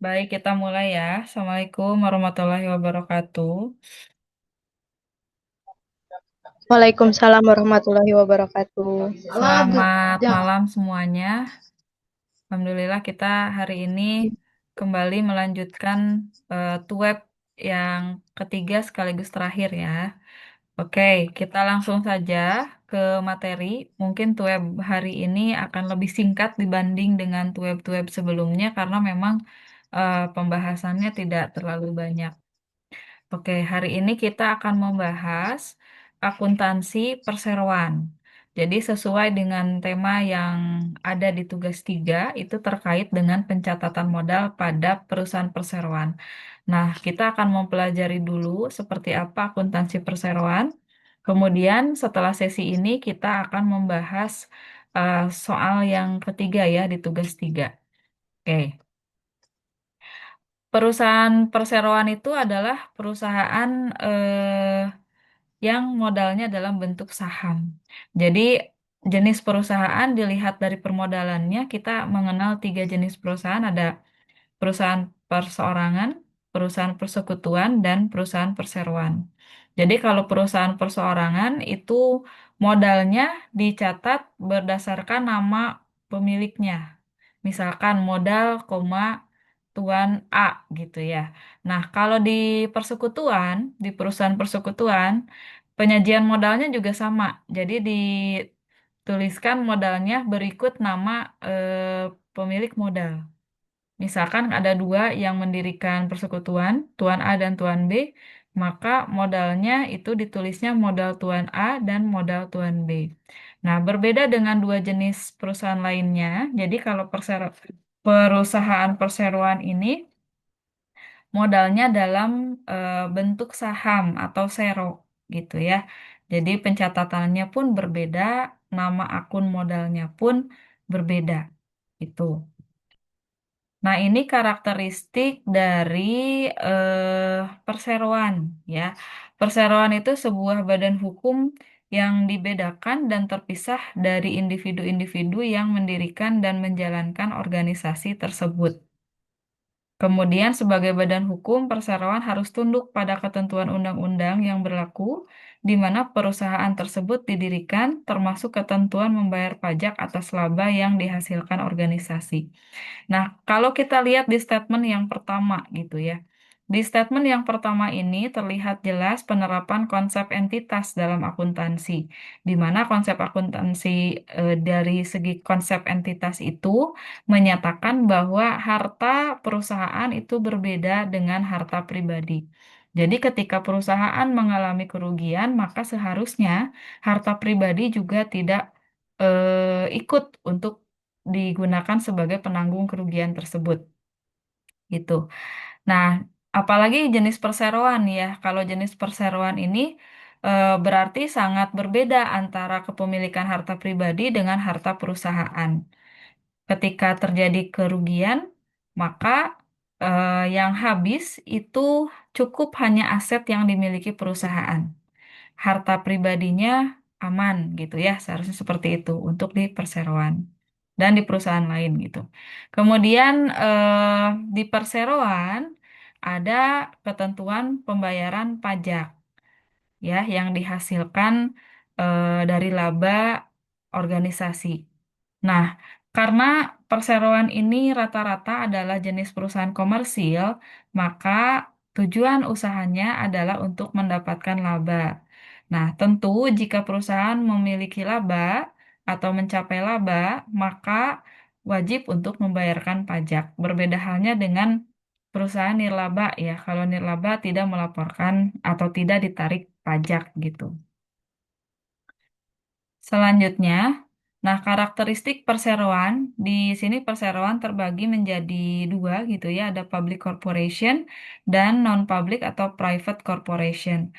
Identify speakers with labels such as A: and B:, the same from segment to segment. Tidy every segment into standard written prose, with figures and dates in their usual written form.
A: Baik, kita mulai ya. Assalamualaikum warahmatullahi wabarakatuh.
B: Waalaikumsalam warahmatullahi wabarakatuh.
A: Selamat malam semuanya. Alhamdulillah kita hari ini kembali melanjutkan tuweb yang ketiga sekaligus terakhir ya. Oke, kita langsung saja ke materi. Mungkin tuweb hari ini akan lebih singkat dibanding dengan tuweb-tuweb sebelumnya karena memang pembahasannya tidak terlalu banyak. Oke, hari ini kita akan membahas akuntansi perseroan. Jadi sesuai dengan tema yang ada di tugas 3, itu terkait dengan pencatatan modal pada perusahaan perseroan. Nah, kita akan mempelajari dulu seperti apa akuntansi perseroan. Kemudian setelah sesi ini kita akan membahas soal yang ketiga ya di tugas 3. Oke. Perusahaan perseroan itu adalah perusahaan yang modalnya dalam bentuk saham. Jadi jenis perusahaan dilihat dari permodalannya, kita mengenal tiga jenis perusahaan, ada perusahaan perseorangan, perusahaan persekutuan, dan perusahaan perseroan. Jadi kalau perusahaan perseorangan itu modalnya dicatat berdasarkan nama pemiliknya. Misalkan modal, koma, tuan A gitu ya. Nah, kalau di persekutuan, di perusahaan persekutuan, penyajian modalnya juga sama. Jadi dituliskan modalnya berikut nama pemilik modal. Misalkan ada dua yang mendirikan persekutuan, Tuan A dan Tuan B, maka modalnya itu ditulisnya modal Tuan A dan modal Tuan B. Nah, berbeda dengan dua jenis perusahaan lainnya, jadi kalau perusahaan perseroan ini modalnya dalam bentuk saham atau sero gitu ya. Jadi pencatatannya pun berbeda, nama akun modalnya pun berbeda. Itu. Nah, ini karakteristik dari perseroan ya. Perseroan itu sebuah badan hukum yang dibedakan dan terpisah dari individu-individu yang mendirikan dan menjalankan organisasi tersebut. Kemudian, sebagai badan hukum, perseroan harus tunduk pada ketentuan undang-undang yang berlaku, di mana perusahaan tersebut didirikan, termasuk ketentuan membayar pajak atas laba yang dihasilkan organisasi. Nah, kalau kita lihat di statement yang pertama gitu ya. Di statement yang pertama ini terlihat jelas penerapan konsep entitas dalam akuntansi, di mana konsep akuntansi dari segi konsep entitas itu menyatakan bahwa harta perusahaan itu berbeda dengan harta pribadi. Jadi ketika perusahaan mengalami kerugian, maka seharusnya harta pribadi juga tidak ikut untuk digunakan sebagai penanggung kerugian tersebut gitu. Nah, apalagi jenis perseroan ya. Kalau jenis perseroan ini berarti sangat berbeda antara kepemilikan harta pribadi dengan harta perusahaan. Ketika terjadi kerugian, maka yang habis itu cukup hanya aset yang dimiliki perusahaan. Harta pribadinya aman gitu ya, seharusnya seperti itu untuk di perseroan dan di perusahaan lain gitu. Kemudian di perseroan ada ketentuan pembayaran pajak ya yang dihasilkan dari laba organisasi. Nah, karena perseroan ini rata-rata adalah jenis perusahaan komersil, maka tujuan usahanya adalah untuk mendapatkan laba. Nah, tentu jika perusahaan memiliki laba atau mencapai laba, maka wajib untuk membayarkan pajak. Berbeda halnya dengan perusahaan nirlaba ya. Kalau nirlaba tidak melaporkan atau tidak ditarik pajak gitu. Selanjutnya, nah karakteristik perseroan di sini perseroan terbagi menjadi dua gitu ya, ada public corporation dan non-public atau private corporation.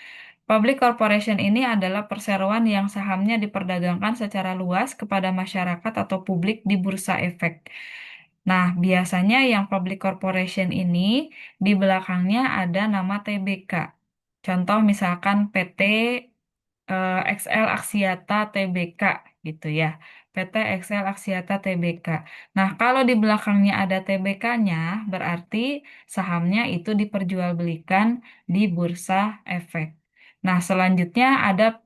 A: Public corporation ini adalah perseroan yang sahamnya diperdagangkan secara luas kepada masyarakat atau publik di bursa efek. Nah, biasanya yang public corporation ini di belakangnya ada nama TBK. Contoh misalkan PT XL Axiata Tbk gitu ya. PT XL Axiata Tbk. Nah, kalau di belakangnya ada Tbk-nya, berarti sahamnya itu diperjualbelikan di Bursa Efek. Nah, selanjutnya ada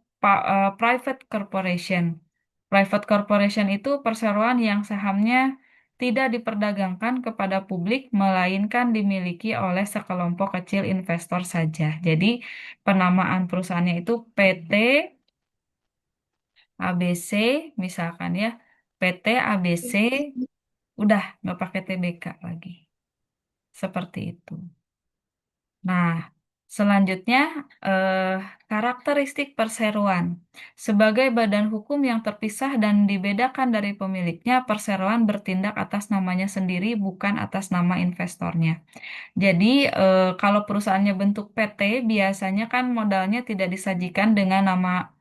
A: Private Corporation. Private Corporation itu perseroan yang sahamnya tidak diperdagangkan kepada publik, melainkan dimiliki oleh sekelompok kecil investor saja. Jadi, penamaan perusahaannya itu PT ABC, misalkan ya, PT ABC, udah nggak pakai TBK lagi. Seperti itu. Nah, selanjutnya eh, karakteristik perseroan. Sebagai badan hukum yang terpisah dan dibedakan dari pemiliknya, perseroan bertindak atas namanya sendiri, bukan atas nama investornya. Jadi, kalau perusahaannya bentuk PT, biasanya kan modalnya tidak disajikan dengan nama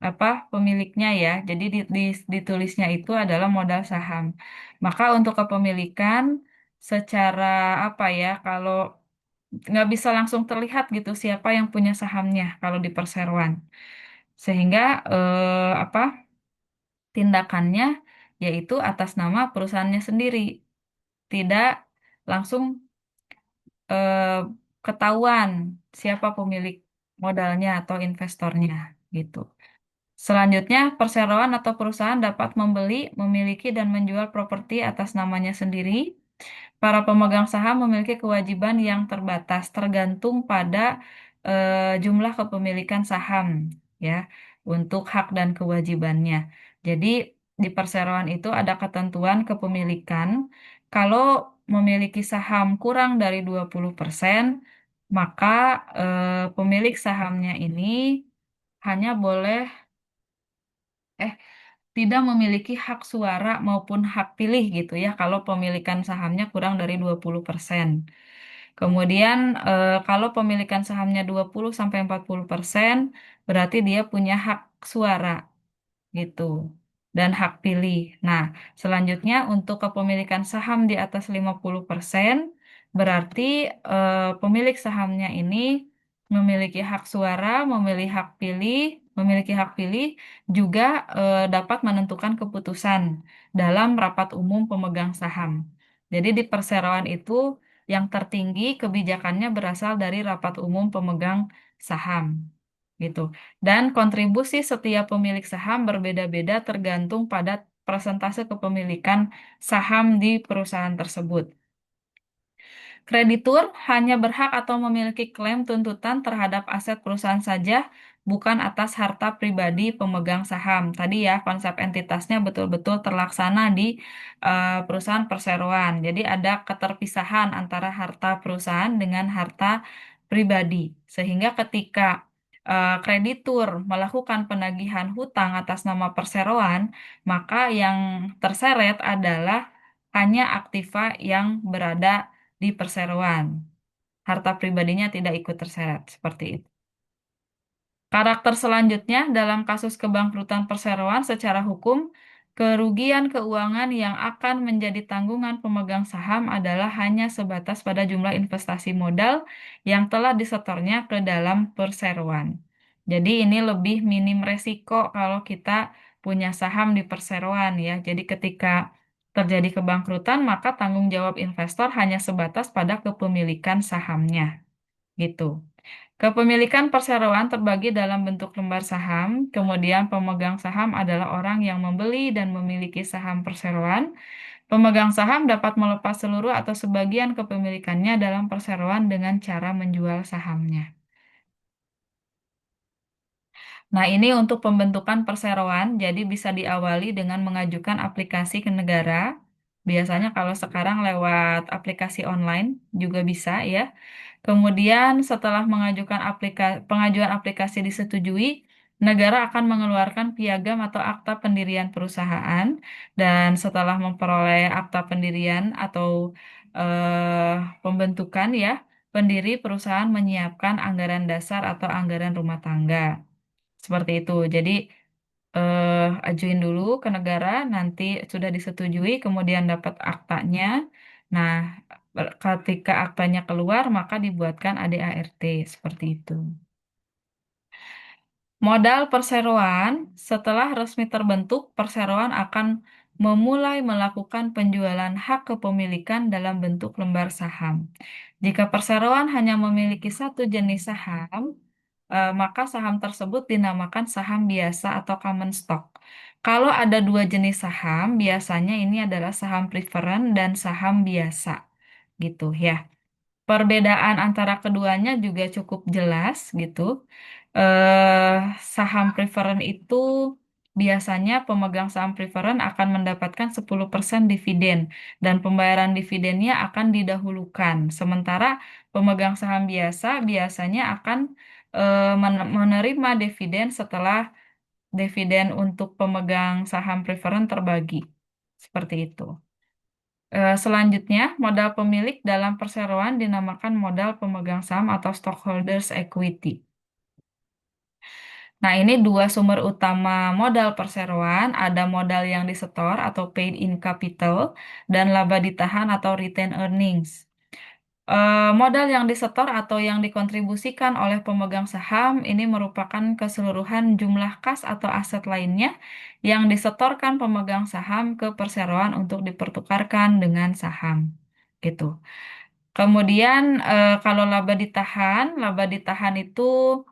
A: apa pemiliknya ya. Jadi ditulisnya itu adalah modal saham. Maka untuk kepemilikan secara apa ya, kalau nggak bisa langsung terlihat gitu siapa yang punya sahamnya kalau di perseroan. Sehingga apa tindakannya yaitu atas nama perusahaannya sendiri, tidak langsung eh, ketahuan siapa pemilik modalnya atau investornya gitu. Selanjutnya, perseroan atau perusahaan dapat membeli, memiliki, dan menjual properti atas namanya sendiri. Para pemegang saham memiliki kewajiban yang terbatas, tergantung pada jumlah kepemilikan saham, ya, untuk hak dan kewajibannya. Jadi, di perseroan itu ada ketentuan kepemilikan. Kalau memiliki saham kurang dari 20%, maka pemilik sahamnya ini hanya boleh tidak memiliki hak suara maupun hak pilih gitu ya kalau pemilikan sahamnya kurang dari 20%. Kemudian kalau pemilikan sahamnya 20 sampai 40%, berarti dia punya hak suara gitu dan hak pilih. Nah, selanjutnya untuk kepemilikan saham di atas 50% berarti pemilik sahamnya ini memiliki hak suara, memiliki hak pilih juga dapat menentukan keputusan dalam rapat umum pemegang saham. Jadi di perseroan itu yang tertinggi kebijakannya berasal dari rapat umum pemegang saham gitu. Dan kontribusi setiap pemilik saham berbeda-beda tergantung pada persentase kepemilikan saham di perusahaan tersebut. Kreditur hanya berhak atau memiliki klaim tuntutan terhadap aset perusahaan saja, bukan atas harta pribadi pemegang saham. Tadi ya, konsep entitasnya betul-betul terlaksana di perusahaan perseroan. Jadi ada keterpisahan antara harta perusahaan dengan harta pribadi. Sehingga ketika kreditur melakukan penagihan hutang atas nama perseroan, maka yang terseret adalah hanya aktiva yang berada di perseroan. Harta pribadinya tidak ikut terseret seperti itu. Karakter selanjutnya dalam kasus kebangkrutan perseroan secara hukum, kerugian keuangan yang akan menjadi tanggungan pemegang saham adalah hanya sebatas pada jumlah investasi modal yang telah disetornya ke dalam perseroan. Jadi ini lebih minim resiko kalau kita punya saham di perseroan ya. Jadi ketika terjadi kebangkrutan, maka tanggung jawab investor hanya sebatas pada kepemilikan sahamnya gitu. Kepemilikan perseroan terbagi dalam bentuk lembar saham, kemudian pemegang saham adalah orang yang membeli dan memiliki saham perseroan. Pemegang saham dapat melepas seluruh atau sebagian kepemilikannya dalam perseroan dengan cara menjual sahamnya. Nah, ini untuk pembentukan perseroan, jadi bisa diawali dengan mengajukan aplikasi ke negara. Biasanya kalau sekarang lewat aplikasi online juga bisa ya. Kemudian setelah pengajuan aplikasi disetujui, negara akan mengeluarkan piagam atau akta pendirian perusahaan dan setelah memperoleh akta pendirian atau pembentukan ya, pendiri perusahaan menyiapkan anggaran dasar atau anggaran rumah tangga. Seperti itu. Jadi ajuin dulu ke negara, nanti sudah disetujui, kemudian dapat aktanya. Nah, ketika aktanya keluar, maka dibuatkan ADART seperti itu. Modal perseroan, setelah resmi terbentuk, perseroan akan memulai melakukan penjualan hak kepemilikan dalam bentuk lembar saham. Jika perseroan hanya memiliki satu jenis saham, maka saham tersebut dinamakan saham biasa atau common stock. Kalau ada dua jenis saham, biasanya ini adalah saham preferen dan saham biasa, gitu ya. Perbedaan antara keduanya juga cukup jelas gitu. Eh, Saham preferen itu biasanya pemegang saham preferen akan mendapatkan 10% dividen dan pembayaran dividennya akan didahulukan. Sementara pemegang saham biasa biasanya akan menerima dividen setelah dividen untuk pemegang saham preferen terbagi. Seperti itu. Selanjutnya, modal pemilik dalam perseroan dinamakan modal pemegang saham atau stockholders equity. Nah, ini dua sumber utama modal perseroan, ada modal yang disetor atau paid in capital dan laba ditahan atau retained earnings. Modal yang disetor atau yang dikontribusikan oleh pemegang saham ini merupakan keseluruhan jumlah kas atau aset lainnya yang disetorkan pemegang saham ke perseroan untuk dipertukarkan dengan saham. Gitu. Kemudian kalau laba ditahan itu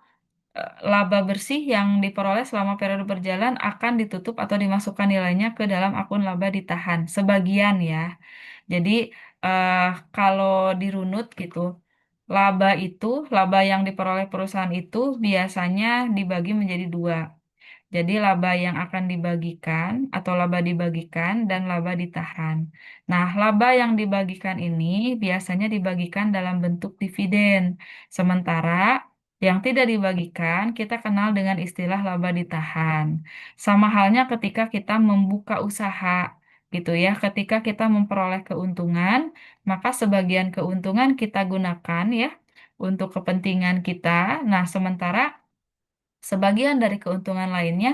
A: laba bersih yang diperoleh selama periode berjalan akan ditutup atau dimasukkan nilainya ke dalam akun laba ditahan. Sebagian ya. Jadi eh, kalau dirunut gitu, laba yang diperoleh perusahaan itu biasanya dibagi menjadi dua. Jadi laba yang akan dibagikan atau laba dibagikan dan laba ditahan. Nah, laba yang dibagikan ini biasanya dibagikan dalam bentuk dividen. Sementara yang tidak dibagikan kita kenal dengan istilah laba ditahan. Sama halnya ketika kita membuka usaha gitu ya. Ketika kita memperoleh keuntungan, maka sebagian keuntungan kita gunakan ya untuk kepentingan kita. Nah, sementara sebagian dari keuntungan lainnya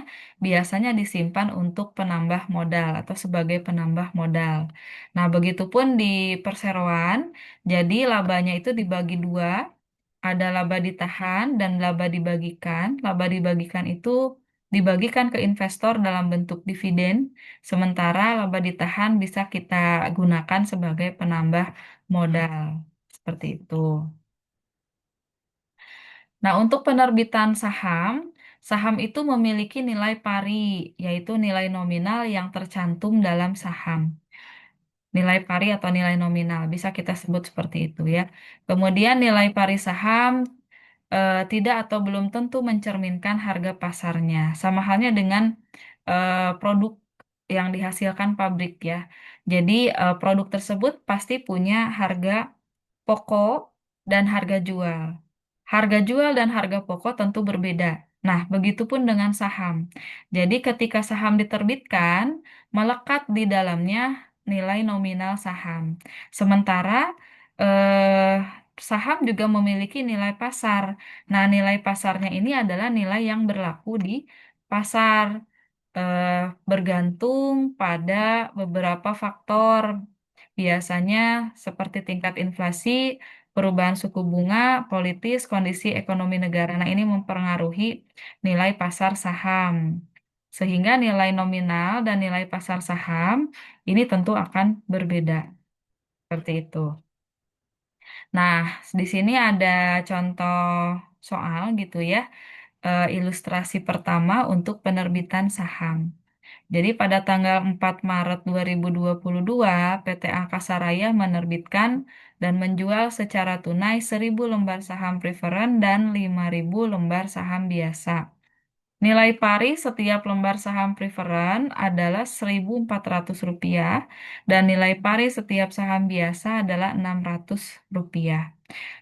A: biasanya disimpan untuk penambah modal atau sebagai penambah modal. Nah, begitupun di perseroan, jadi labanya itu dibagi dua, ada laba ditahan dan laba dibagikan. Laba dibagikan itu dibagikan ke investor dalam bentuk dividen, sementara laba ditahan bisa kita gunakan sebagai penambah modal. Seperti itu. Nah, untuk penerbitan saham, saham itu memiliki nilai pari, yaitu nilai nominal yang tercantum dalam saham. Nilai pari atau nilai nominal, bisa kita sebut seperti itu ya. Kemudian nilai pari saham tidak atau belum tentu mencerminkan harga pasarnya. Sama halnya dengan produk yang dihasilkan pabrik ya. Jadi produk tersebut pasti punya harga pokok dan harga jual. Harga jual dan harga pokok tentu berbeda. Nah, begitupun dengan saham. Jadi, ketika saham diterbitkan, melekat di dalamnya nilai nominal saham. Sementara eh, saham juga memiliki nilai pasar. Nah, nilai pasarnya ini adalah nilai yang berlaku di pasar, eh, bergantung pada beberapa faktor. Biasanya seperti tingkat inflasi, perubahan suku bunga, politis, kondisi ekonomi negara. Nah, ini mempengaruhi nilai pasar saham. Sehingga nilai nominal dan nilai pasar saham ini tentu akan berbeda. Seperti itu. Nah, di sini ada contoh soal gitu ya. Ilustrasi pertama untuk penerbitan saham. Jadi pada tanggal 4 Maret 2022, PT Angkasa Raya menerbitkan dan menjual secara tunai 1.000 lembar saham preferen dan 5.000 lembar saham biasa. Nilai pari setiap lembar saham preferen adalah Rp1.400 dan nilai pari setiap saham biasa adalah Rp600.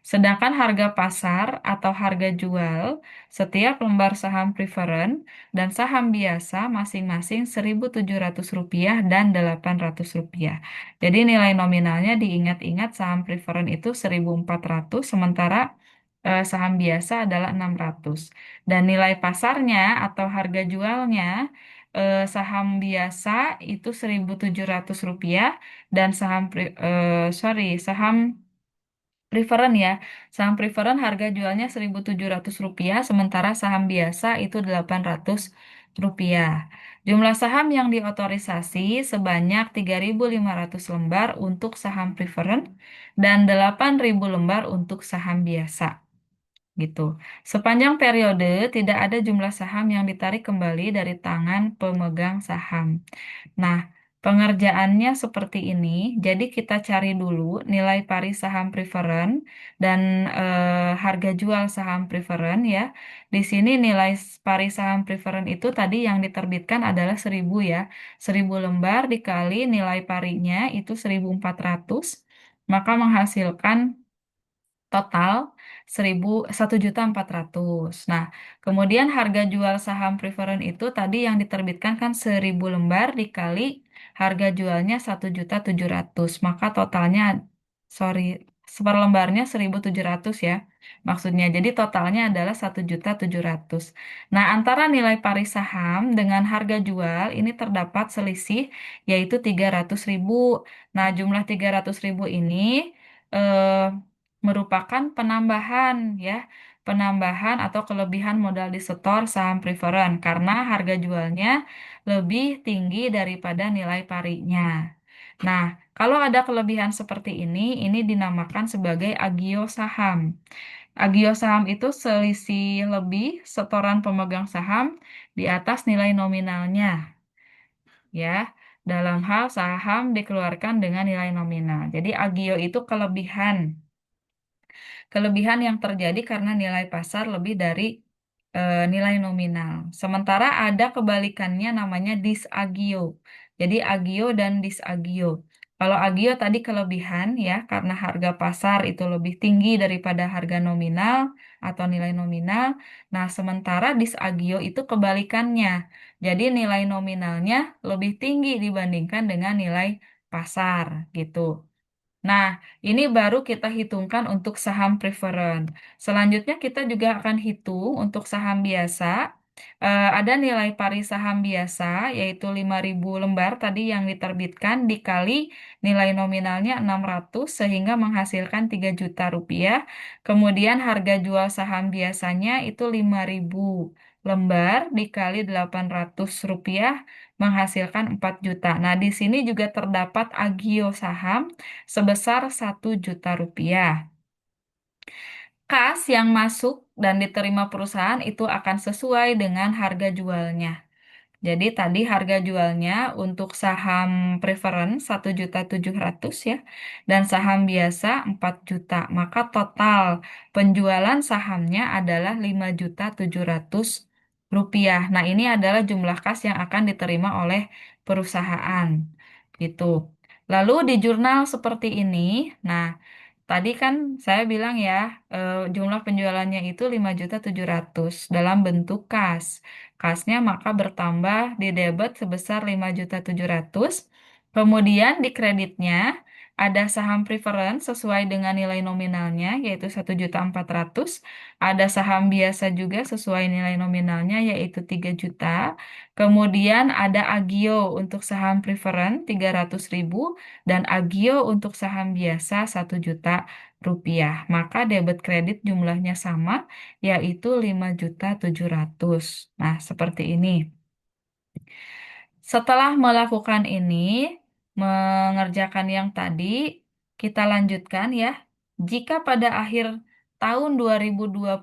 A: Sedangkan harga pasar atau harga jual setiap lembar saham preferen dan saham biasa masing-masing Rp1.700 dan Rp800. Jadi nilai nominalnya diingat-ingat saham preferen itu 1.400 sementara saham biasa adalah 600. Dan nilai pasarnya atau harga jualnya saham biasa itu Rp1.700 dan saham saham Preferen ya. Saham preferen harga jualnya Rp1.700, sementara saham biasa itu Rp800. Jumlah saham yang diotorisasi sebanyak 3.500 lembar untuk saham preferen dan 8.000 lembar untuk saham biasa. Gitu. Sepanjang periode tidak ada jumlah saham yang ditarik kembali dari tangan pemegang saham. Nah, pengerjaannya seperti ini. Jadi kita cari dulu nilai pari saham preferen dan harga jual saham preferen ya. Di sini nilai pari saham preferen itu tadi yang diterbitkan adalah 1.000 ya. 1.000 lembar dikali nilai parinya itu 1.400, maka menghasilkan total 1.400. Nah, kemudian harga jual saham preferen itu tadi yang diterbitkan kan 1.000 lembar dikali harga jualnya 1.700.000. Maka totalnya, sorry, seperlembarnya 1.700 ya. Maksudnya, jadi totalnya adalah 1.700.000. Nah, antara nilai pari saham dengan harga jual ini terdapat selisih yaitu 300.000. Nah, jumlah 300.000 ini eh, merupakan penambahan ya, penambahan atau kelebihan modal disetor saham preferen karena harga jualnya lebih tinggi daripada nilai parinya. Nah, kalau ada kelebihan seperti ini dinamakan sebagai agio saham. Agio saham itu selisih lebih setoran pemegang saham di atas nilai nominalnya, ya. Dalam hal saham dikeluarkan dengan nilai nominal. Jadi agio itu kelebihan yang terjadi karena nilai pasar lebih dari nilai nominal. Sementara ada kebalikannya namanya disagio. Jadi agio dan disagio. Kalau agio tadi kelebihan ya karena harga pasar itu lebih tinggi daripada harga nominal atau nilai nominal. Nah, sementara disagio itu kebalikannya. Jadi nilai nominalnya lebih tinggi dibandingkan dengan nilai pasar gitu. Nah, ini baru kita hitungkan untuk saham preferen. Selanjutnya kita juga akan hitung untuk saham biasa. Ada nilai pari saham biasa yaitu 5.000 lembar tadi yang diterbitkan dikali nilai nominalnya 600 sehingga menghasilkan 3 juta rupiah. Kemudian harga jual saham biasanya itu 5.000 lembar dikali 800 rupiah menghasilkan 4 juta. Nah, di sini juga terdapat agio saham sebesar 1 juta rupiah. Kas yang masuk dan diterima perusahaan itu akan sesuai dengan harga jualnya. Jadi tadi harga jualnya untuk saham preferen 1.700.000 ya dan saham biasa 4 juta. Maka total penjualan sahamnya adalah 5.700.000 rupiah. Nah, ini adalah jumlah kas yang akan diterima oleh perusahaan. Gitu. Lalu di jurnal seperti ini, nah tadi kan saya bilang ya, jumlah penjualannya itu 5.700.000 dalam bentuk kas. Kasnya maka bertambah di debit sebesar 5.700.000. Kemudian di kreditnya ada saham preference sesuai dengan nilai nominalnya yaitu 1.400.000. Ada saham biasa juga sesuai nilai nominalnya yaitu 3 juta. Kemudian ada agio untuk saham preference 300.000 dan agio untuk saham biasa 1 juta rupiah. Maka debit kredit jumlahnya sama, yaitu 5.700.000. Nah, seperti ini. Setelah melakukan ini, mengerjakan yang tadi, kita lanjutkan ya. Jika pada akhir tahun 2022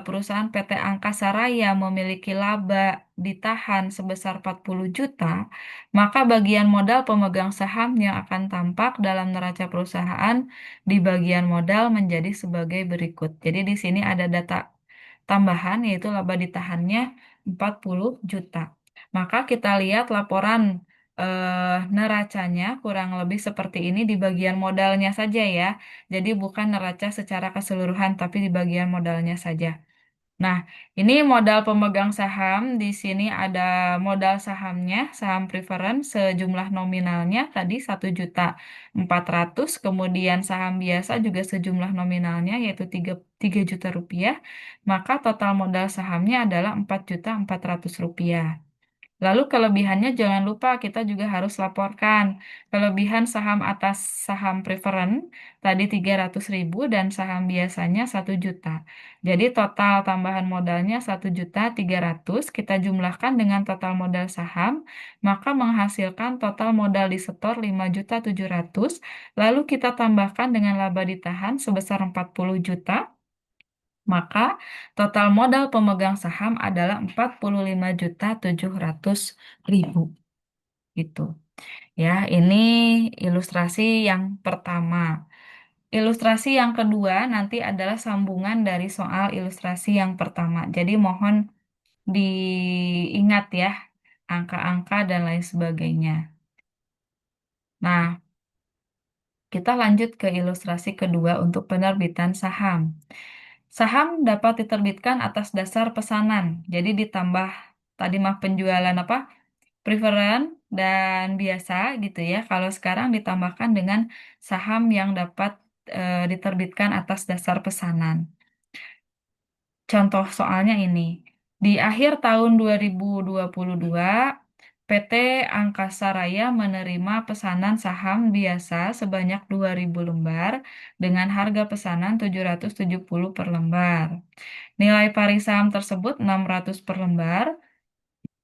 A: perusahaan PT Angkasa Raya memiliki laba ditahan sebesar 40 juta, maka bagian modal pemegang saham yang akan tampak dalam neraca perusahaan di bagian modal menjadi sebagai berikut. Jadi di sini ada data tambahan yaitu laba ditahannya 40 juta. Maka kita lihat laporan neracanya kurang lebih seperti ini di bagian modalnya saja ya. Jadi bukan neraca secara keseluruhan tapi di bagian modalnya saja. Nah, ini modal pemegang saham. Di sini ada modal sahamnya, saham preferen sejumlah nominalnya tadi 1.400.000, kemudian saham biasa juga sejumlah nominalnya yaitu 3 juta rupiah. Maka total modal sahamnya adalah 4.400.000 rupiah. Lalu kelebihannya jangan lupa kita juga harus laporkan. Kelebihan saham atas saham preferen tadi 300.000 dan saham biasanya 1 juta. Jadi total tambahan modalnya 1.300.000 kita jumlahkan dengan total modal saham, maka menghasilkan total modal disetor 5.700.000. Lalu kita tambahkan dengan laba ditahan sebesar 40 juta, maka total modal pemegang saham adalah 45.700.000 gitu. Ya, ini ilustrasi yang pertama. Ilustrasi yang kedua nanti adalah sambungan dari soal ilustrasi yang pertama. Jadi mohon diingat ya, angka-angka dan lain sebagainya. Nah, kita lanjut ke ilustrasi kedua untuk penerbitan saham. Saham dapat diterbitkan atas dasar pesanan. Jadi ditambah tadi mah penjualan apa? Preferen dan biasa gitu ya. Kalau sekarang ditambahkan dengan saham yang dapat diterbitkan atas dasar pesanan. Contoh soalnya ini. Di akhir tahun 2022, PT Angkasa Raya menerima pesanan saham biasa sebanyak 2.000 lembar dengan harga pesanan 770 per lembar. Nilai pari saham tersebut 600 per lembar.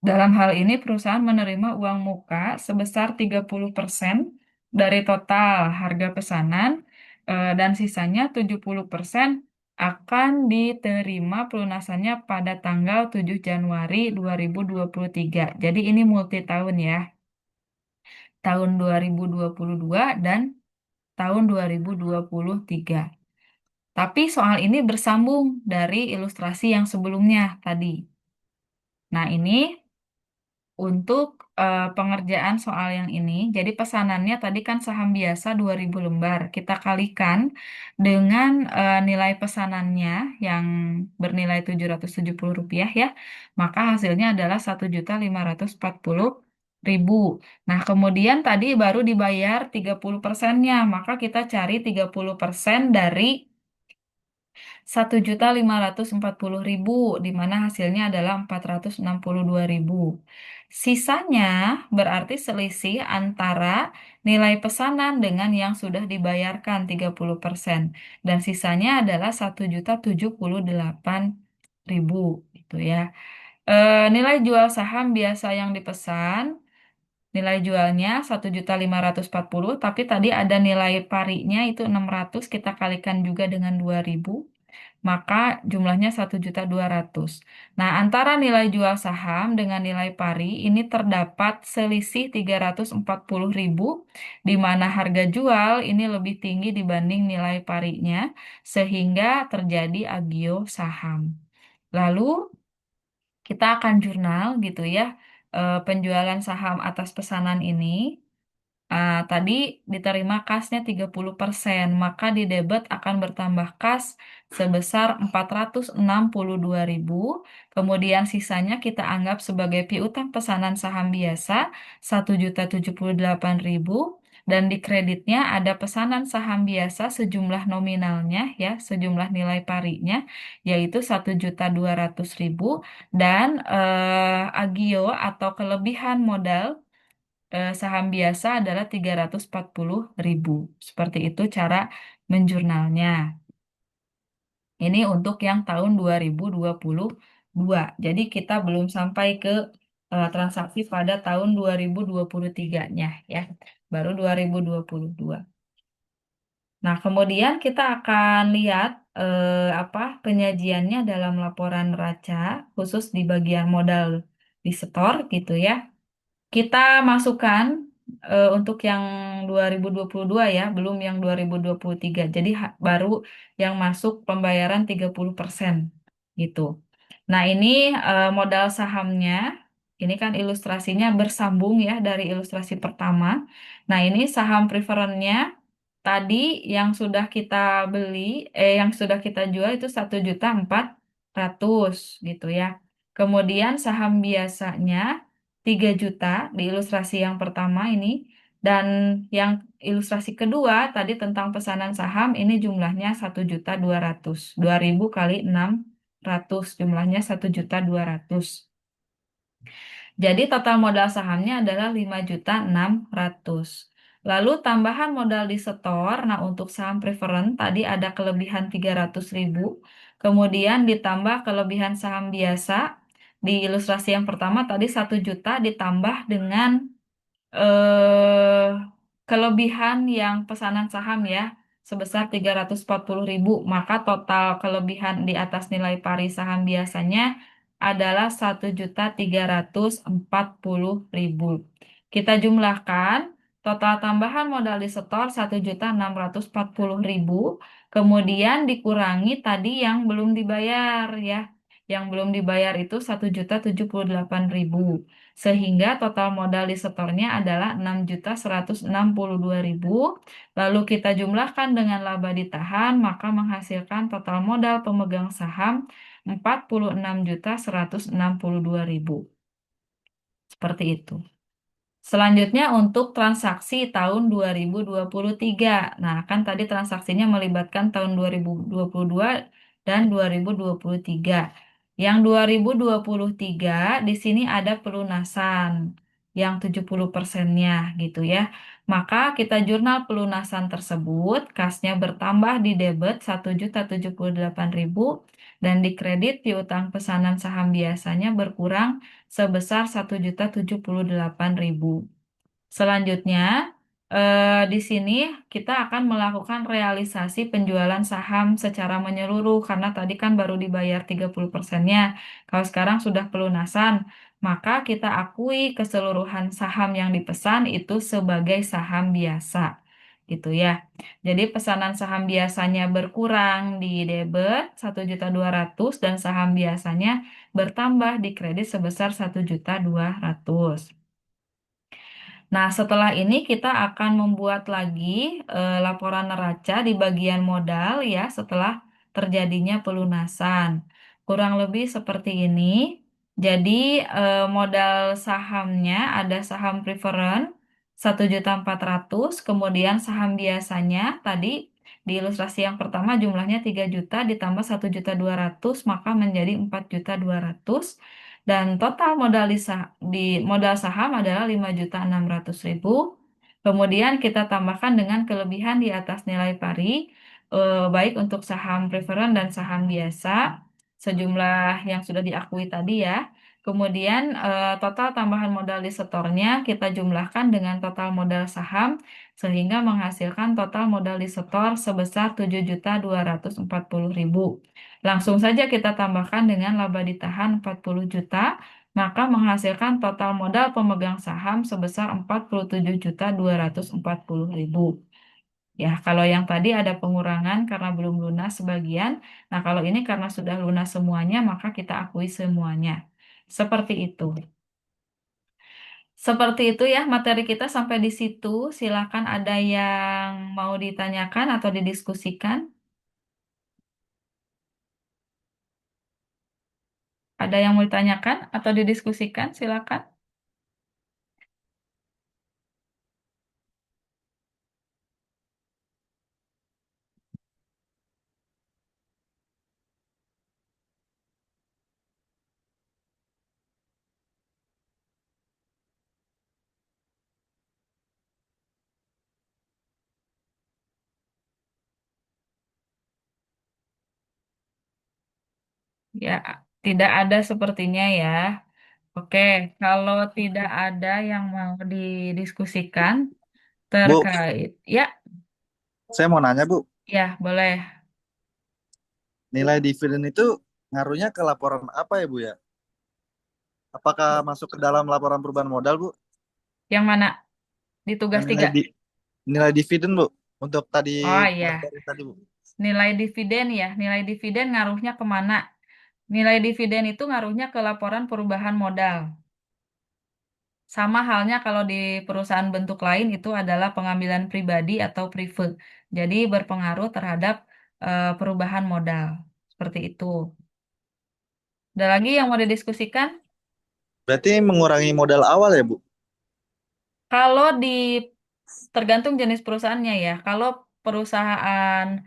A: Dalam hal ini perusahaan menerima uang muka sebesar 30% dari total harga pesanan, dan sisanya 70% akan diterima pelunasannya pada tanggal 7 Januari 2023. Jadi ini multi tahun ya, tahun 2022 dan tahun 2023. Tapi soal ini bersambung dari ilustrasi yang sebelumnya tadi. Nah, ini untuk pengerjaan soal yang ini, jadi pesanannya tadi kan saham biasa 2.000 lembar. Kita kalikan dengan nilai pesanannya yang bernilai Rp770 ya, maka hasilnya adalah 1.540.000. Nah, kemudian tadi baru dibayar 30%-nya, maka kita cari 30% dari 1.540.000, di mana hasilnya adalah 462.000. Sisanya berarti selisih antara nilai pesanan dengan yang sudah dibayarkan 30%. Dan sisanya adalah 1.078.000 gitu ya. Nilai jual saham biasa yang dipesan, nilai jualnya 1.540.000, tapi tadi ada nilai parinya itu 600, kita kalikan juga dengan 2.000, maka jumlahnya 1.200.000. Nah, antara nilai jual saham dengan nilai pari ini terdapat selisih 340.000, di mana harga jual ini lebih tinggi dibanding nilai parinya, sehingga terjadi agio saham. Lalu kita akan jurnal gitu ya, penjualan saham atas pesanan ini. Tadi diterima kasnya 30%, maka di debit akan bertambah kas sebesar 462.000. Kemudian sisanya kita anggap sebagai piutang pesanan saham biasa 1.078.000, dan di kreditnya ada pesanan saham biasa sejumlah nominalnya ya, sejumlah nilai parinya yaitu 1.200.000, dan agio atau kelebihan modal saham biasa adalah 340.000. Seperti itu cara menjurnalnya. Ini untuk yang tahun 2022. Jadi kita belum sampai ke transaksi pada tahun 2023-nya ya. Baru 2022. Nah, kemudian kita akan lihat apa penyajiannya dalam laporan neraca khusus di bagian modal di setor gitu ya. Kita masukkan untuk yang 2022 ya, belum yang 2023. Jadi baru yang masuk pembayaran 30% gitu. Nah, ini modal sahamnya. Ini kan ilustrasinya bersambung ya dari ilustrasi pertama. Nah, ini saham preferennya tadi yang sudah kita beli, yang sudah kita jual itu 1.400.000 gitu ya. Kemudian saham biasanya 3 juta di ilustrasi yang pertama ini, dan yang ilustrasi kedua tadi tentang pesanan saham ini jumlahnya 1.200.000. 2.000 kali 600 jumlahnya 1.200.000. Jadi total modal sahamnya adalah 5.600.000. Lalu tambahan modal disetor, nah untuk saham preferred tadi ada kelebihan 300.000, kemudian ditambah kelebihan saham biasa. Di ilustrasi yang pertama tadi 1 juta ditambah dengan eh, kelebihan yang pesanan saham ya sebesar 340.000, maka total kelebihan di atas nilai pari saham biasanya adalah 1.340.000. Kita jumlahkan total tambahan modal disetor 1.640.000, kemudian dikurangi tadi yang belum dibayar ya. Yang belum dibayar itu 1.078.000. Sehingga total modal disetornya adalah 6.162.000. Lalu kita jumlahkan dengan laba ditahan, maka menghasilkan total modal pemegang saham 46.162.000. Seperti itu. Selanjutnya untuk transaksi tahun 2023. Nah, kan tadi transaksinya melibatkan tahun 2022 dan 2023. Yang 2023 di sini ada pelunasan yang 70%-nya gitu ya. Maka kita jurnal pelunasan tersebut, kasnya bertambah di debit 1.078.000 dan di kredit piutang pesanan saham biasanya berkurang sebesar 1.078.000. Selanjutnya, di sini kita akan melakukan realisasi penjualan saham secara menyeluruh karena tadi kan baru dibayar 30%-nya. Kalau sekarang sudah pelunasan, maka kita akui keseluruhan saham yang dipesan itu sebagai saham biasa. Gitu ya. Jadi pesanan saham biasanya berkurang di debit 1.200.000 dan saham biasanya bertambah di kredit sebesar 1.200.000. Nah, setelah ini kita akan membuat lagi laporan neraca di bagian modal ya setelah terjadinya pelunasan. Kurang lebih seperti ini. Jadi modal sahamnya ada saham preferred 1.400.000, kemudian saham biasanya tadi di ilustrasi yang pertama jumlahnya 3 juta ditambah 1.200.000 maka menjadi 4.200.000. Dan total modal di modal saham adalah 5.600.000. Kemudian kita tambahkan dengan kelebihan di atas nilai pari, baik untuk saham preferred dan saham biasa, sejumlah yang sudah diakui tadi ya. Kemudian total tambahan modal di setornya kita jumlahkan dengan total modal saham, sehingga menghasilkan total modal di setor sebesar 7.240.000. Langsung saja kita tambahkan dengan laba ditahan 40 juta, maka menghasilkan total modal pemegang saham sebesar 47.240.000. Ya, kalau yang tadi ada pengurangan karena belum lunas sebagian, nah kalau ini karena sudah lunas semuanya, maka kita akui semuanya. Seperti itu. Seperti itu ya materi kita sampai di situ. Silakan ada yang mau ditanyakan atau didiskusikan. Ada yang mau ditanyakan atau didiskusikan, silakan. Ya, tidak ada sepertinya ya. Oke, kalau tidak ada yang mau didiskusikan
C: Bu,
A: terkait, ya,
C: saya mau nanya, Bu.
A: ya boleh.
C: Nilai dividen itu ngaruhnya ke laporan apa ya, Bu ya? Apakah masuk ke dalam laporan perubahan modal, Bu?
A: Yang mana? Di
C: Yang
A: tugas 3.
C: nilai dividen, Bu. Untuk tadi
A: Oh iya,
C: materi tadi, Bu.
A: nilai dividen ya. Nilai dividen ngaruhnya kemana? Nilai dividen itu ngaruhnya ke laporan perubahan modal. Sama halnya kalau di perusahaan bentuk lain itu adalah pengambilan pribadi atau preferred. Jadi berpengaruh terhadap perubahan modal. Seperti itu. Ada lagi yang mau didiskusikan?
C: Berarti mengurangi modal awal ya, Bu?
A: Kalau di tergantung jenis perusahaannya ya. Kalau perusahaan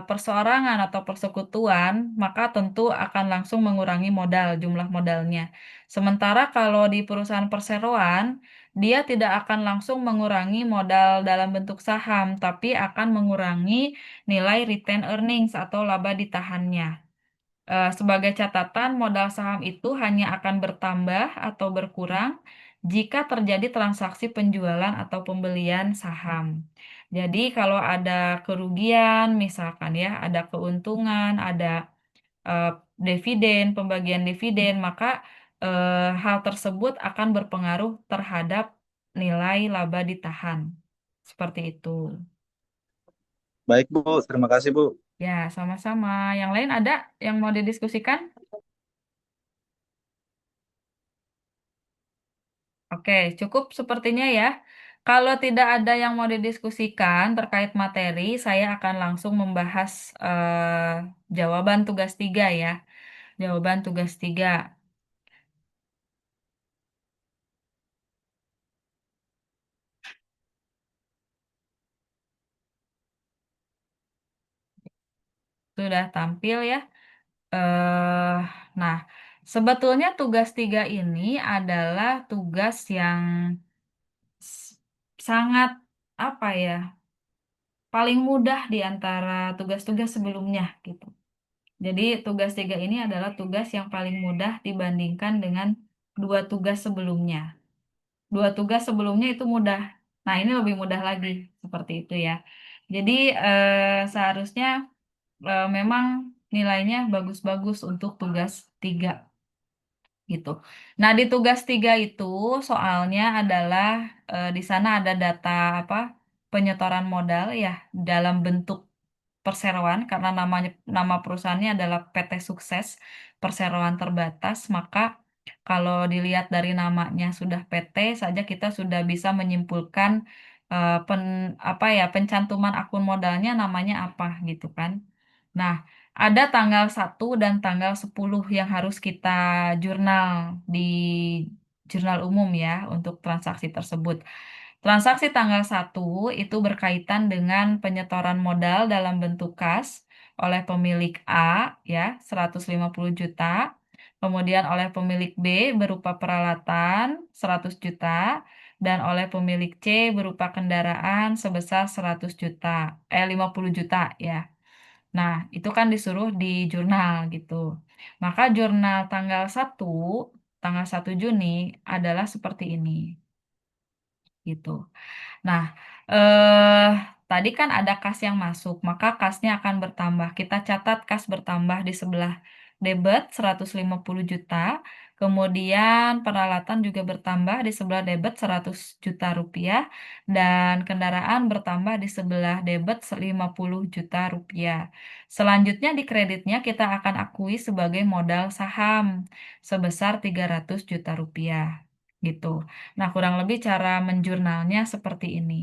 A: perseorangan atau persekutuan, maka tentu akan langsung mengurangi modal, jumlah modalnya. Sementara kalau di perusahaan perseroan, dia tidak akan langsung mengurangi modal dalam bentuk saham, tapi akan mengurangi nilai retained earnings atau laba ditahannya. Sebagai catatan, modal saham itu hanya akan bertambah atau berkurang jika terjadi transaksi penjualan atau pembelian saham. Jadi, kalau ada kerugian, misalkan ya, ada keuntungan, ada eh, dividen, pembagian dividen, maka hal tersebut akan berpengaruh terhadap nilai laba ditahan. Seperti itu.
C: Baik, Bu. Terima kasih, Bu.
A: Ya, sama-sama. Yang lain ada yang mau didiskusikan? Oke, cukup sepertinya ya. Kalau tidak ada yang mau didiskusikan terkait materi, saya akan langsung membahas jawaban tugas 3 ya. Jawaban tugas 3. Sudah tampil ya. eh nah, sebetulnya tugas 3 ini adalah tugas yang s- sangat apa ya, paling mudah di antara tugas-tugas sebelumnya gitu. Jadi tugas 3 ini adalah tugas yang paling mudah dibandingkan dengan dua tugas sebelumnya. Dua tugas sebelumnya itu mudah. Nah, ini lebih mudah lagi, seperti itu ya. Jadi seharusnya memang nilainya bagus-bagus untuk tugas 3 gitu. Nah, di tugas 3 itu soalnya adalah di sana ada data apa? Penyetoran modal ya dalam bentuk perseroan karena nama perusahaannya adalah PT Sukses Perseroan Terbatas, maka kalau dilihat dari namanya sudah PT saja kita sudah bisa menyimpulkan apa ya, pencantuman akun modalnya namanya apa gitu kan. Nah, ada tanggal 1 dan tanggal 10 yang harus kita jurnal di jurnal umum ya untuk transaksi tersebut. Transaksi tanggal 1 itu berkaitan dengan penyetoran modal dalam bentuk kas oleh pemilik A ya 150 juta, kemudian oleh pemilik B berupa peralatan 100 juta dan oleh pemilik C berupa kendaraan sebesar 100 juta, 50 juta ya. Nah, itu kan disuruh di jurnal gitu. Maka jurnal tanggal 1 Juni adalah seperti ini gitu. Nah, eh, tadi kan ada kas yang masuk, maka kasnya akan bertambah. Kita catat kas bertambah di sebelah debit 150 juta, kemudian peralatan juga bertambah di sebelah debit 100 juta rupiah, dan kendaraan bertambah di sebelah debit 50 juta rupiah. Selanjutnya di kreditnya kita akan akui sebagai modal saham sebesar 300 juta rupiah. Gitu. Nah, kurang lebih cara menjurnalnya seperti ini.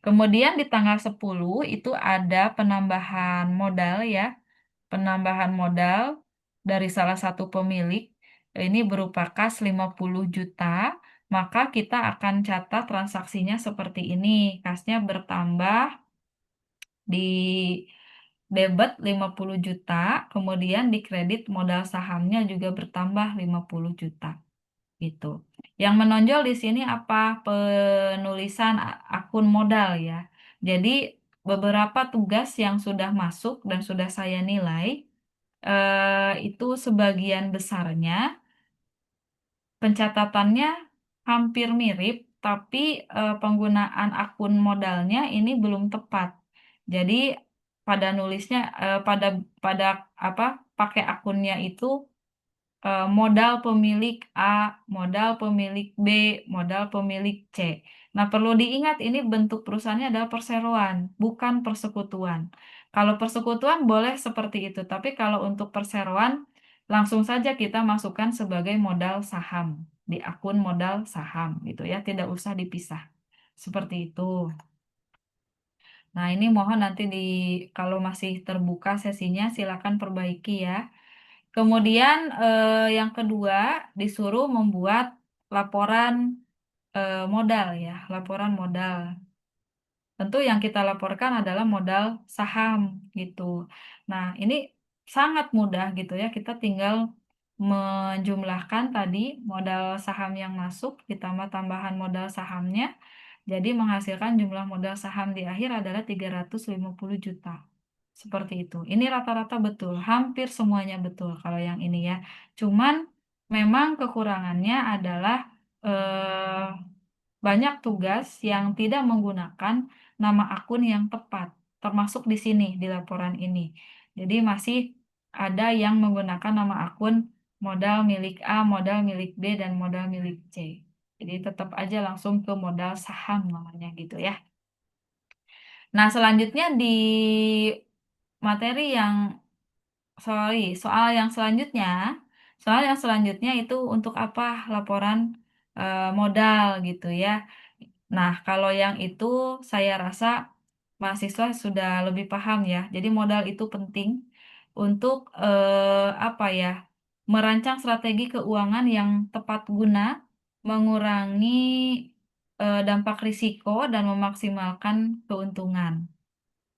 A: Kemudian di tanggal 10 itu ada penambahan modal ya, penambahan modal dari salah satu pemilik. Ini berupa kas 50 juta, maka kita akan catat transaksinya seperti ini. Kasnya bertambah di debit 50 juta, kemudian di kredit modal sahamnya juga bertambah 50 juta gitu. Yang menonjol di sini apa? Penulisan akun modal ya. Jadi beberapa tugas yang sudah masuk dan sudah saya nilai itu sebagian besarnya pencatatannya hampir mirip, tapi penggunaan akun modalnya ini belum tepat. Jadi pada nulisnya pada apa pakai akunnya itu modal pemilik A, modal pemilik B, modal pemilik C. Nah, perlu diingat ini bentuk perusahaannya adalah perseroan, bukan persekutuan. Kalau persekutuan boleh seperti itu, tapi kalau untuk perseroan langsung saja kita masukkan sebagai modal saham di akun modal saham gitu ya, tidak usah dipisah. Seperti itu. Nah, ini mohon nanti kalau masih terbuka sesinya silakan perbaiki ya. Kemudian yang kedua disuruh membuat laporan modal ya, laporan modal. tentu yang kita laporkan adalah modal saham gitu. Nah, ini sangat mudah gitu ya. Kita tinggal menjumlahkan tadi modal saham yang masuk ditambah tambahan modal sahamnya. Jadi menghasilkan jumlah modal saham di akhir adalah 350 juta. Seperti itu. Ini rata-rata betul, hampir semuanya betul kalau yang ini ya. Cuman memang kekurangannya adalah eh, banyak tugas yang tidak menggunakan nama akun yang tepat, termasuk di sini di laporan ini. Jadi masih ada yang menggunakan nama akun modal milik A, modal milik B, dan modal milik C. Jadi tetap aja langsung ke modal saham namanya gitu ya. Nah, selanjutnya di materi yang soal yang selanjutnya, soal yang selanjutnya itu untuk apa laporan modal gitu ya. Nah, kalau yang itu saya rasa mahasiswa sudah lebih paham ya. Jadi modal itu penting untuk apa ya? Merancang strategi keuangan yang tepat guna, mengurangi dampak risiko dan memaksimalkan keuntungan.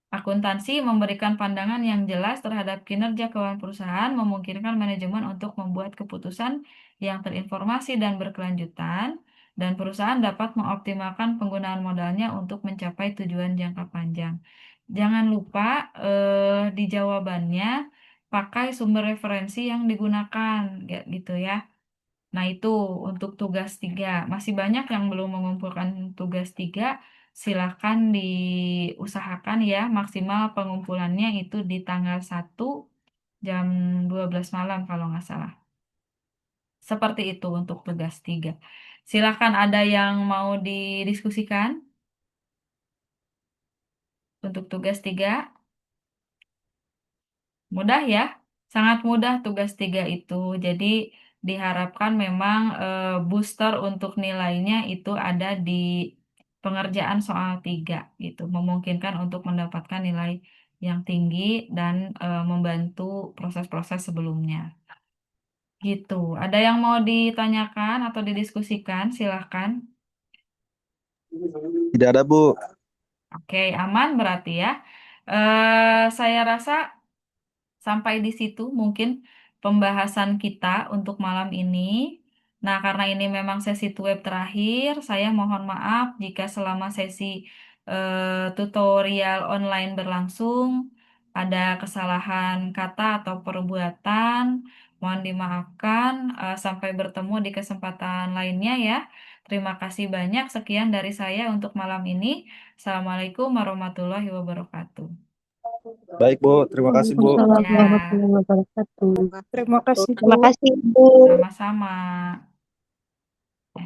A: Akuntansi memberikan pandangan yang jelas terhadap kinerja keuangan perusahaan, memungkinkan manajemen untuk membuat keputusan yang terinformasi dan berkelanjutan, dan perusahaan dapat mengoptimalkan penggunaan modalnya untuk mencapai tujuan jangka panjang. Jangan lupa di jawabannya pakai sumber referensi yang digunakan, gitu ya. Nah, itu untuk tugas 3. Masih banyak yang belum mengumpulkan tugas 3. Silakan diusahakan ya, maksimal pengumpulannya itu di tanggal 1 jam 12 malam kalau nggak salah. Seperti itu untuk tugas 3. Silakan ada yang mau didiskusikan untuk tugas 3. Mudah ya, sangat mudah tugas 3 itu. Jadi diharapkan memang booster untuk nilainya itu ada di pengerjaan soal 3 gitu. Memungkinkan untuk mendapatkan nilai yang tinggi dan membantu proses-proses sebelumnya. Gitu. Ada yang mau ditanyakan atau didiskusikan? Silahkan.
C: Tidak ada, Bu.
A: Oke, aman berarti ya. Saya rasa sampai di situ mungkin pembahasan kita untuk malam ini. Nah, karena ini memang sesi web terakhir, saya mohon maaf jika selama sesi tutorial online berlangsung ada kesalahan kata atau perbuatan. Mohon dimaafkan. Sampai bertemu di kesempatan lainnya ya. Terima kasih banyak. Sekian dari saya untuk malam ini. Assalamualaikum warahmatullahi wabarakatuh.
C: Baik, Bu. Terima kasih, Bu.
B: Waalaikumsalam
A: Ya,
B: warahmatullahi wabarakatuh.
D: Terima kasih, Bu.
B: Terima kasih, Bu.
A: sama-sama.